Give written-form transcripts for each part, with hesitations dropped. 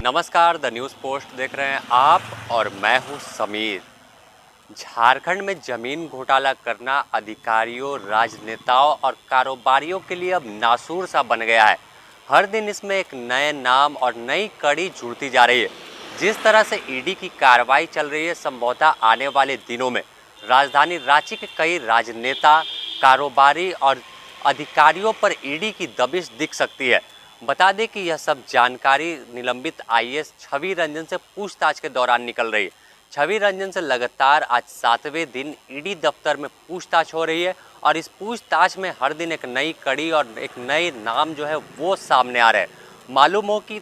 नमस्कार, the news post देख रहे हैं आप और मैं हूं समीर। झारखंड में जमीन घोटाला करना अधिकारियों, राजनेताओं और कारोबारियों के लिए अब नासूर सा बन गया है। हर दिन इसमें एक नए नाम और नई कड़ी जुड़ती जा रही है। जिस तरह से ईडी की कार्रवाई चल रही है, संभवतः आने वाले दिनों में राजधानी रांची के कई राजनेता, कारोबारी और अधिकारियों पर ईडी की दबिश दिख सकती है। बता दें कि यह सब जानकारी निलंबित आईएएस छवि रंजन से पूछताछ के दौरान निकल रही है। छवि रंजन से लगातार आज 7वें दिन ईडी दफ्तर में पूछताछ हो रही है और इस पूछताछ में हर दिन एक नई कड़ी और एक नए नाम जो है वो सामने आ रहे हैं। मालूम हो कि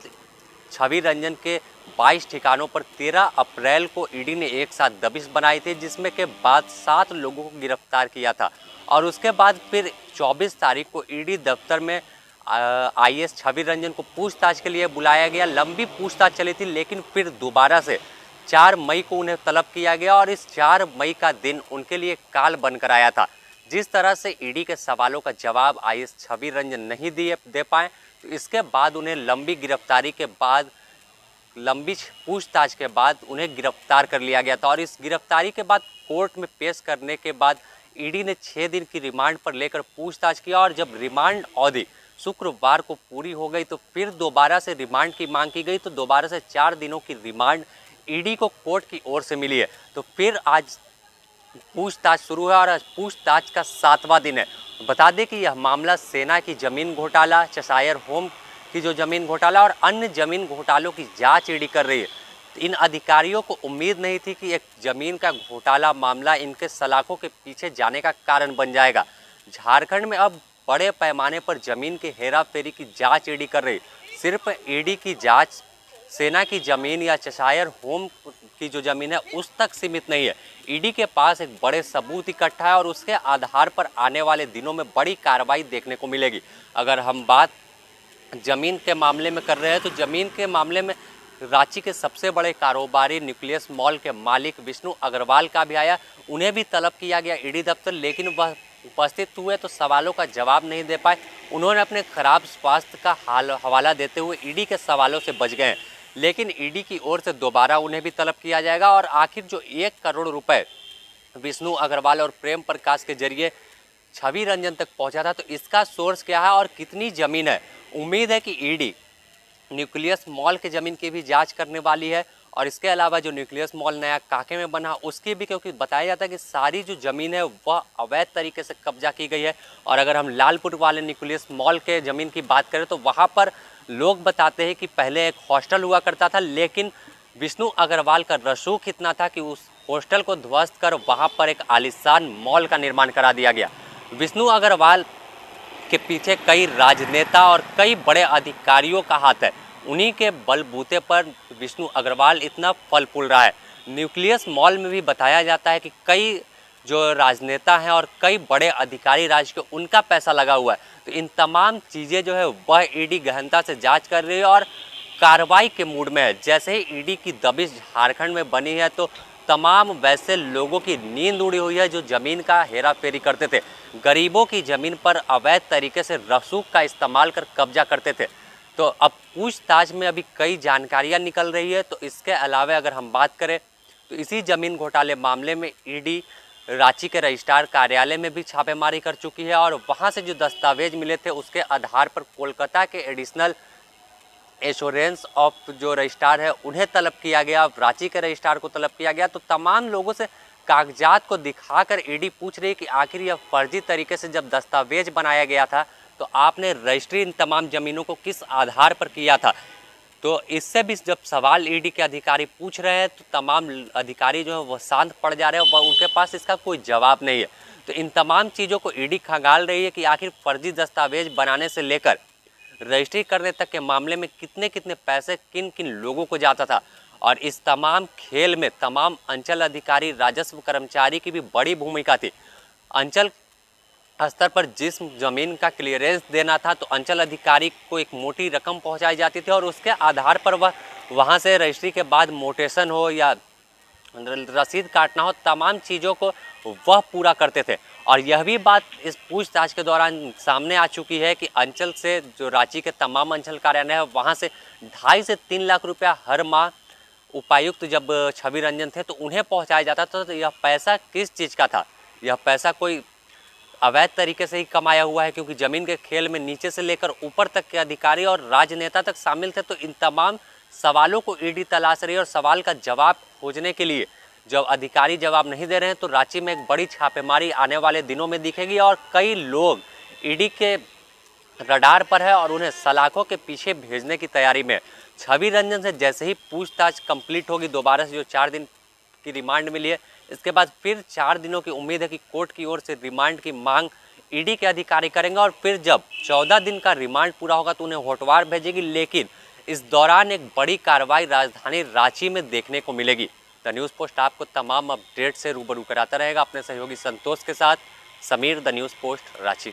छवि रंजन के 22 ठिकानों पर 13 अप्रैल को ईडी ने एक साथ दबिश बनाई थी, जिसमें के बाद 7 लोगों को गिरफ्तार किया था और उसके बाद फिर 24 तारीख को ईडी दफ्तर में आईएएस छवि रंजन को पूछताछ के लिए बुलाया गया। लंबी पूछताछ चली थी, लेकिन फिर दोबारा से 4 मई को उन्हें तलब किया गया और इस 4 मई का दिन उनके लिए काल बनकर आया था। जिस तरह से ईडी के सवालों का जवाब आईएएस छवि रंजन नहीं दे पाए, तो इसके बाद उन्हें लंबी गिरफ्तारी के बाद, लंबी पूछताछ के बाद उन्हें गिरफ्तार कर लिया गया था और इस गिरफ्तारी के बाद कोर्ट में पेश करने के बाद ईडी ने 6 दिन की रिमांड पर लेकर पूछताछ किया और जब रिमांड अवधि शुक्रवार को पूरी हो गई तो फिर दोबारा से रिमांड की मांग की गई, तो दोबारा से 4 दिनों की रिमांड ईडी को कोर्ट की ओर से मिली है। तो फिर आज पूछताछ शुरू है और आज पूछताछ का 7वां दिन है। बता दें कि यह मामला सेना की जमीन घोटाला, चेशायर होम की जो जमीन घोटाला और अन्य जमीन घोटालों की जांच ईडी कर रही है। इन अधिकारियों को उम्मीद नहीं थी कि एक जमीन का घोटाला मामला इनके सलाखों के पीछे जाने का कारण बन जाएगा। झारखंड में अब बड़े पैमाने पर जमीन के हेराफेरी की जांच ईडी कर रही। सिर्फ ईडी की जांच सेना की जमीन या चेशायर होम की जो जमीन है उस तक सीमित नहीं है। ईडी के पास एक बड़े सबूत इकट्ठा है और उसके आधार पर आने वाले दिनों में बड़ी कार्रवाई देखने को मिलेगी। अगर हम बात जमीन के मामले में कर रहे हैं तो जमीन के मामले में रांची के सबसे बड़े कारोबारी न्यूक्लियस मॉल के मालिक विष्णु अग्रवाल का भी आया। उन्हें भी तलब किया गया ईडी दफ्तर, लेकिन वह उपस्थित हुए तो सवालों का जवाब नहीं दे पाए। उन्होंने अपने खराब स्वास्थ्य का हवाला देते हुए ईडी के सवालों से बच गए, लेकिन ईडी की ओर से दोबारा उन्हें भी तलब किया जाएगा। और आखिर जो 1 करोड़ रुपए विष्णु अग्रवाल और प्रेम प्रकाश के जरिए छवि रंजन तक पहुंचा था, तो इसका सोर्स क्या है और कितनी ज़मीन है। उम्मीद है कि ईडी न्यूक्लियस मॉल के ज़मीन की भी जांच करने वाली है और इसके अलावा जो न्यूक्लियस मॉल नया कांके में बना उसकी भी, क्योंकि बताया जाता है कि सारी जो ज़मीन है वह अवैध तरीके से कब्जा की गई है। और अगर हम लालपुर वाले न्यूक्लियस मॉल के ज़मीन की बात करें तो वहाँ पर लोग बताते हैं कि पहले एक हॉस्टल हुआ करता था, लेकिन विष्णु अग्रवाल का रसूख इतना था कि उस हॉस्टल को ध्वस्त कर वहाँ पर एक आलीशान मॉल का निर्माण करा दिया गया। विष्णु अग्रवाल के पीछे कई राजनेता और कई बड़े अधिकारियों का हाथ है। उन्हीं के बलबूते पर विष्णु अग्रवाल इतना फल फूल रहा है। न्यूक्लियस मॉल में भी बताया जाता है कि कई जो राजनेता हैं और कई बड़े अधिकारी राज्य के उनका पैसा लगा हुआ है। तो इन तमाम चीज़ें जो है वह ईडी गहनता से जांच कर रही है और कार्रवाई के मूड में है। जैसे ही ईडी की दबिश झारखंड में बनी है तो तमाम वैसे लोगों की नींद उड़ी हुई है जो ज़मीन का हेराफेरी करते थे, गरीबों की ज़मीन पर अवैध तरीके से रसूख का इस्तेमाल कर कब्जा करते थे। तो अब पूछताछ में अभी कई जानकारियां निकल रही है। तो इसके अलावा अगर हम बात करें तो इसी ज़मीन घोटाले मामले में ईडी रांची के रजिस्ट्रार कार्यालय में भी छापेमारी कर चुकी है और वहां से जो दस्तावेज मिले थे उसके आधार पर कोलकाता के एडिशनल एश्योरेंस ऑफ जो रजिस्ट्रार है उन्हें तलब किया गया, रांची के रजिस्ट्रार को तलब किया गया। तो तमाम लोगों से कागजात को दिखाकर ईडी पूछ रही है कि आखिर यह फर्जी तरीके से जब दस्तावेज बनाया गया था तो आपने रजिस्ट्री इन तमाम ज़मीनों को किस आधार पर किया था। तो इससे भी जब सवाल ईडी के अधिकारी पूछ रहे हैं तो तमाम अधिकारी जो है वह शांत पड़ जा रहे हैं, वह उनके पास इसका कोई जवाब नहीं है। तो इन तमाम चीज़ों को ईडी खंगाल रही है कि आखिर फर्जी दस्तावेज बनाने से लेकर रजिस्ट्री करने तक के मामले में कितने कितने पैसे किन किन लोगों को जाता था। और इस तमाम खेल में तमाम अंचल अधिकारी, राजस्व कर्मचारी की भी बड़ी भूमिका थी। अंचल स्तर पर जिस ज़मीन का क्लियरेंस देना था तो अंचल अधिकारी को एक मोटी रकम पहुंचाई जाती थी और उसके आधार पर वह वहां से रजिस्ट्री के बाद मोटेशन हो या रसीद काटना हो, तमाम चीज़ों को वह पूरा करते थे। और यह भी बात इस पूछताछ के दौरान सामने आ चुकी है कि अंचल से, जो रांची के तमाम अंचल कार्यालय है, वहाँ से 2.5 से 3 लाख रुपया हर माह उपायुक्त जब छवि रंजन थे तो उन्हें पहुंचाया जाता था। तो यह पैसा किस चीज़ का था? यह पैसा कोई अवैध तरीके से ही कमाया हुआ है, क्योंकि ज़मीन के खेल में नीचे से लेकर ऊपर तक के अधिकारी और राजनेता तक शामिल थे। तो इन तमाम सवालों को ईडी तलाश रही है और सवाल का जवाब खोजने के लिए जब अधिकारी जवाब नहीं दे रहे हैं तो रांची में एक बड़ी छापेमारी आने वाले दिनों में दिखेगी और कई लोग ईडी के रडार पर है और उन्हें सलाखों के पीछे भेजने की तैयारी में। छवि रंजन से जैसे ही पूछताछ कंप्लीट होगी, दोबारा से जो 4 दिन की रिमांड मिली है, इसके बाद फिर 4 दिनों की उम्मीद है कि कोर्ट की ओर से रिमांड की मांग ईडी के अधिकारी करेंगे और फिर जब 14 दिन का रिमांड पूरा होगा तो उन्हें होटवार भेजेगी। लेकिन इस दौरान एक बड़ी कार्रवाई राजधानी रांची में देखने को मिलेगी। द न्यूज़ पोस्ट आपको तमाम अपडेट से रूबरू कराता रहेगा। अपने सहयोगी संतोष के साथ Sameer, the news post Ranchi.